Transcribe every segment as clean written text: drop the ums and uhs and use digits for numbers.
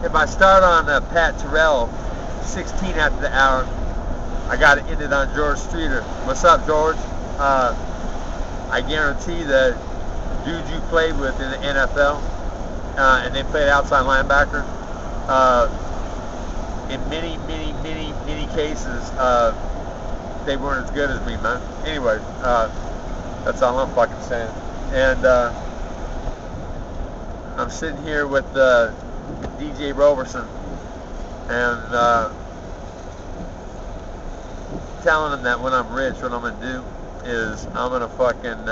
if I start on Pat Terrell, 16 after the hour, I got to end it on George Streeter. What's up, George? I guarantee that dudes you played with in the NFL, and they played outside linebacker, in many cases, they weren't as good as me, man. Anyway, that's all I'm fucking saying. And I'm sitting here with DJ Roberson, and telling him that when I'm rich, what I'm gonna do is I'm gonna fucking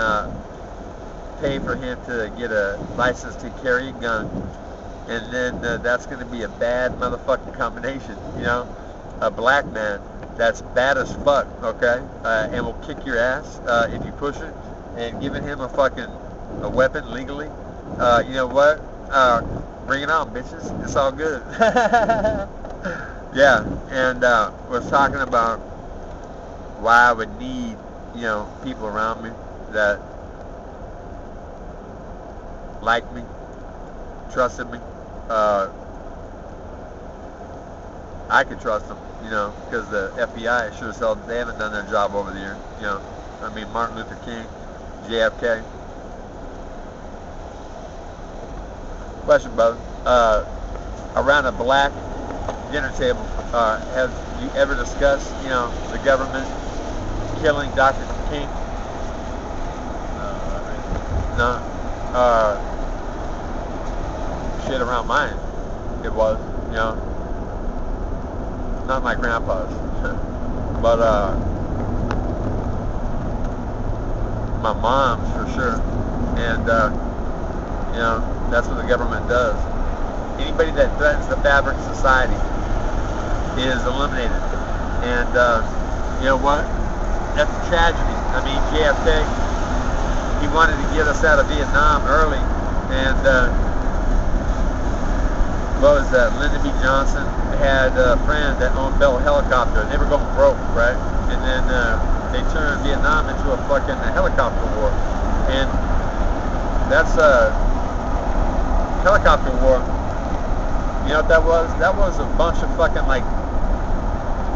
pay for him to get a license to carry a gun, and then that's gonna be a bad motherfucking combination, you know, a black man that's bad as fuck, okay, and will kick your ass if you push it, and giving him a fucking a weapon legally, you know what? Bring it on, bitches. It's all good. Yeah, and was talking about why I would need, you know, people around me that liked me, trusted me. I could trust them, you know, because the FBI sure as hell, they haven't done their job over the years, you know. I mean, Martin Luther King, JFK. Question, brother. Around a black dinner table, have you ever discussed, you know, the government killing Dr. King? No. Shit, around mine, it was, you know. Not my grandpa's, but my mom's for sure. And you know, that's what the government does. Anybody that threatens the fabric of society is eliminated. And you know what? That's a tragedy. I mean, JFK, he wanted to get us out of Vietnam early, and what was that? Lyndon B. Johnson had a friend that owned Bell Helicopter, and they were going broke, right? And then they turned Vietnam into a fucking helicopter war, and that's a helicopter war. You know what that was? That was a bunch of fucking, like,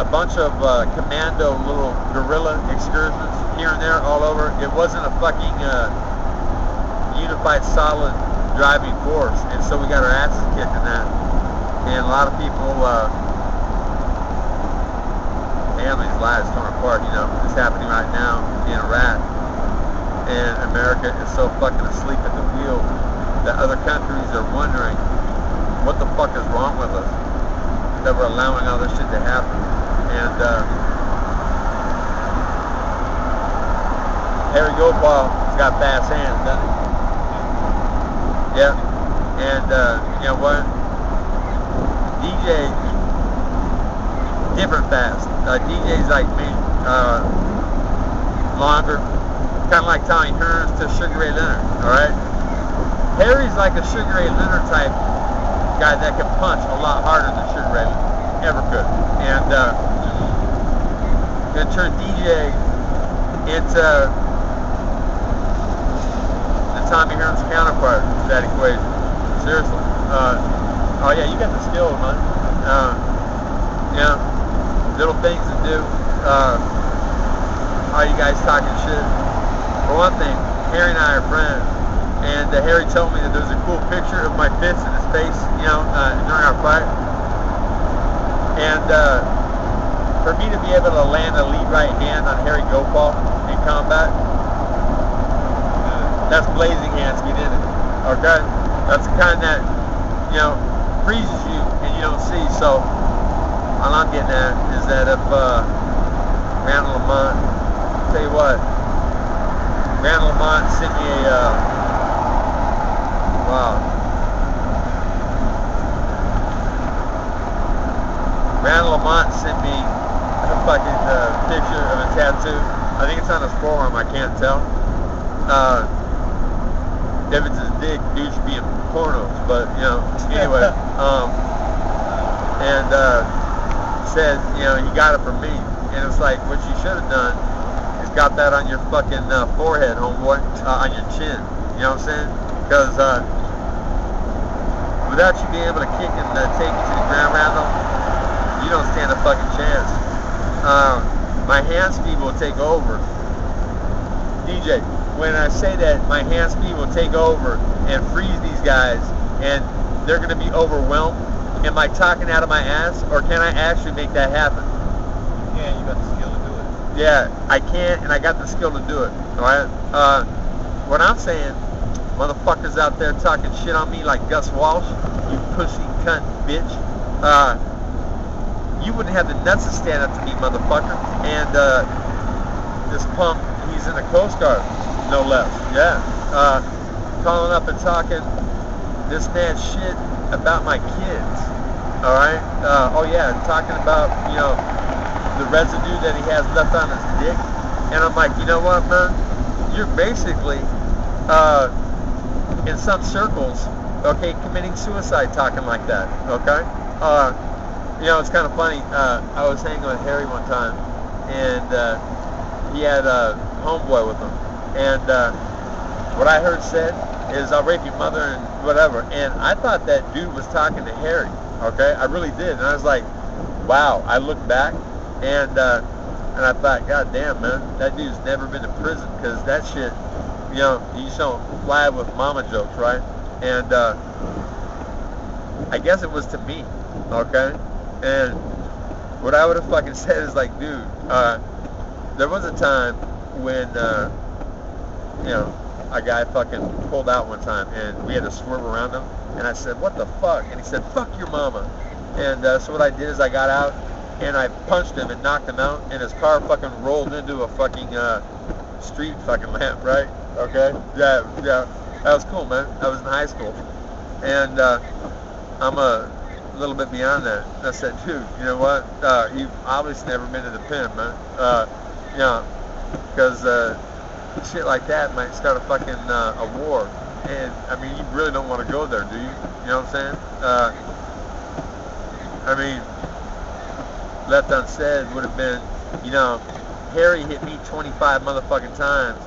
a bunch of commando little guerrilla excursions here and there all over. It wasn't a fucking unified solid driving force, and so we got our asses kicked in that. And a lot of people, families' lives torn apart, you know. It's happening right now in Iraq, and America is so fucking asleep at the wheel that other countries are wondering what the fuck is wrong with us, that we're allowing all this shit to happen. And Harry Gopal's got fast hands, doesn't he? Yeah. And you know what? DJ, different fast. DJ's like me, longer, kind of like Tommy Hearns to Sugar Ray Leonard. All right. Harry's like a Sugar Ray Leonard type guy that can punch a lot harder than Sugar Ray Leonard ever could. And gonna turn DJ into the Tommy Hearns counterpart to that equation. Seriously. Oh yeah, you got the skills, man. Yeah, little things to do. All you guys talking shit. For one thing, Harry and I are friends, and Harry told me that there's a cool picture of my fist in his face, you know, during our fight. And for me to be able to land a lead right hand on Harry Gopal in combat, that's blazing hands me, didn't it? Okay, that's the kind that, you know, freezes you and you don't see. So all I'm getting at is that if Randall Lamont, tell you what, Randall Lamont sent me a wow. Randall Lamont sent me a fucking picture of a tattoo. I think it's on his forearm, I can't tell. If it's his dick, dude should be in pornos, but, you know, anyway. And said, you know, he got it from me. And it's like, what you should have done is got that on your fucking forehead, homeboy, on your chin. You know what I'm saying? Because without you being able to kick and take you to the ground random, you don't stand a fucking chance. My hand speed will take over. DJ, when I say that my hand speed will take over and freeze these guys and they're going to be overwhelmed, am I talking out of my ass, or can I actually make that happen? Yeah, you got the skill to do it. Yeah, I can, and I got the skill to do it. Alright? What I'm saying, motherfuckers out there talking shit on me like Gus Walsh, you pussy cunt bitch, you wouldn't have the nuts to stand up to me, motherfucker. And this punk, he's in the Coast Guard, no less. Yeah. Calling up and talking this man shit about my kids. Alright? Oh yeah, talking about, you know, the residue that he has left on his dick. And I'm like, you know what, man? You're basically, in some circles, okay, committing suicide talking like that, okay? You know, it's kind of funny. I was hanging with Harry one time, and he had a homeboy with him. And what I heard said is, I'll rape your mother and whatever. And I thought that dude was talking to Harry, okay? I really did. And I was like, wow. I looked back, and I thought, God damn, man, that dude's never been to prison, because that shit, you know, you just don't fly with mama jokes, right? And I guess it was to me, okay? And what I would have fucking said is like, dude, there was a time when, you know, a guy fucking pulled out one time, and we had to swerve around him, and I said, what the fuck? And he said, fuck your mama. And so what I did is I got out, and I punched him and knocked him out, and his car fucking rolled into a fucking street fucking lamp, right? Okay? Yeah, that was cool, man. I was in high school. And I'm a little bit beyond that. And I said, dude, you know what? You've obviously never been to the pen, man. You know, because shit like that might start a fucking a war. And, I mean, you really don't want to go there, do you? You know what I'm saying? I mean, left unsaid would have been, you know, Harry hit me 25 motherfucking times.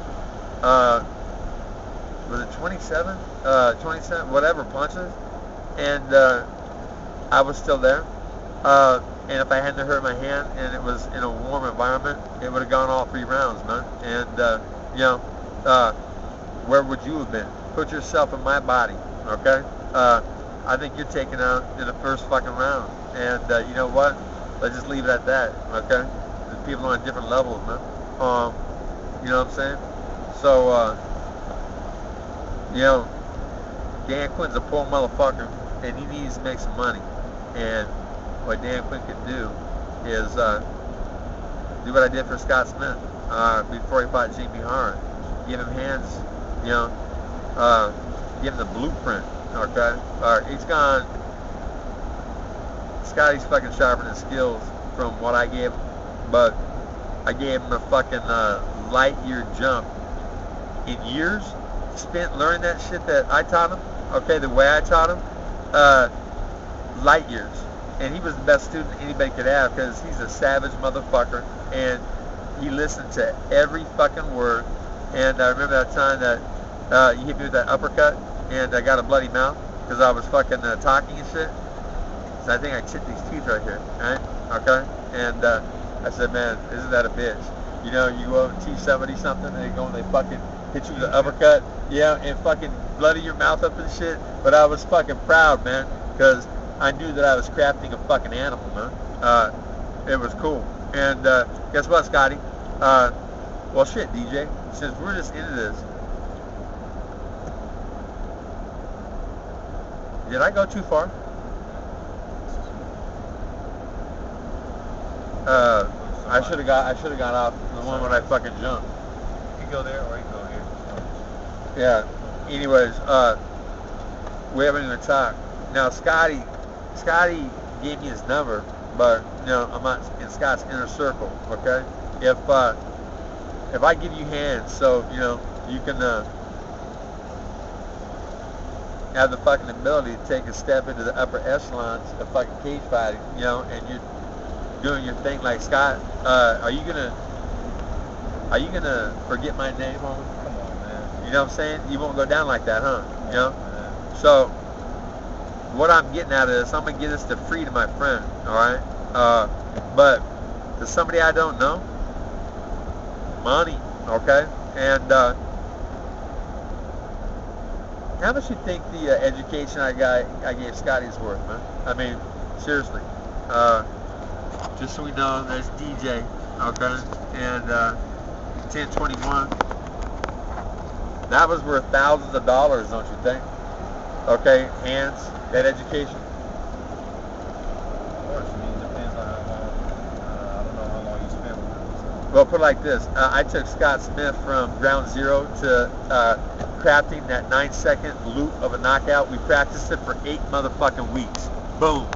Was it 27? 27, whatever, punches. And I was still there. And if I hadn't hurt my hand and it was in a warm environment, it would have gone all 3 rounds, man. And, you know, where would you have been? Put yourself in my body, okay? I think you're taken out in the first fucking round. And you know what? Let's just leave it at that, okay? The people are on different levels, man. You know what I'm saying? So, you know, Dan Quinn's a poor motherfucker, and he needs to make some money. And what Dan Quinn could do is do what I did for Scott Smith before he fought Jamie Hart. Give him hands, you know, give him the blueprint, okay? He's gone. Scotty's fucking sharpened his skills from what I gave him, but I gave him a fucking light year jump in years spent learning that shit that I taught him, okay, the way I taught him, light years. And he was the best student anybody could have, because he's a savage motherfucker, and he listened to every fucking word. And I remember that time that you hit me with that uppercut, and I got a bloody mouth because I was fucking talking and shit. So I think I chipped these teeth right here, right? Okay? And I said, man, isn't that a bitch? You know, you go and teach somebody something, and they go and they fucking hit you with an uppercut, yeah, and fucking bloody your mouth up and shit. But I was fucking proud, man, because I knew that I was crafting a fucking animal, man. It was cool. And guess what, Scotty? Well, shit, DJ, since we're just into this, did I go too far? I should have got off the one when I fucking jumped. You can go there or you can go here. Yeah. Anyways, we haven't even talked. Now, Scotty gave me his number, but you know, I'm not in Scott's inner circle. Okay. If I give you hands, so you know you can have the fucking ability to take a step into the upper echelons of fucking cage fighting, you know, and you're doing your thing like Scott. Are you gonna forget my name, homie? Come on, man. You know what I'm saying? You won't go down like that, huh? You know? So what I'm getting out of this, I'm gonna get this to free to my friend, all right? But to somebody I don't know, money, okay? And how much you think the education I gave Scotty's worth, man? I mean, seriously. Just so we know, there's DJ, okay? And 1021. That was worth thousands of dollars, don't you think? Okay, hands, that education. Of course, I mean, it depends on how long, I don't know how long you spent with it. Well, put it like this. I took Scott Smith from ground zero to crafting that 9-second loop of a knockout. We practiced it for 8 motherfucking weeks. Boom.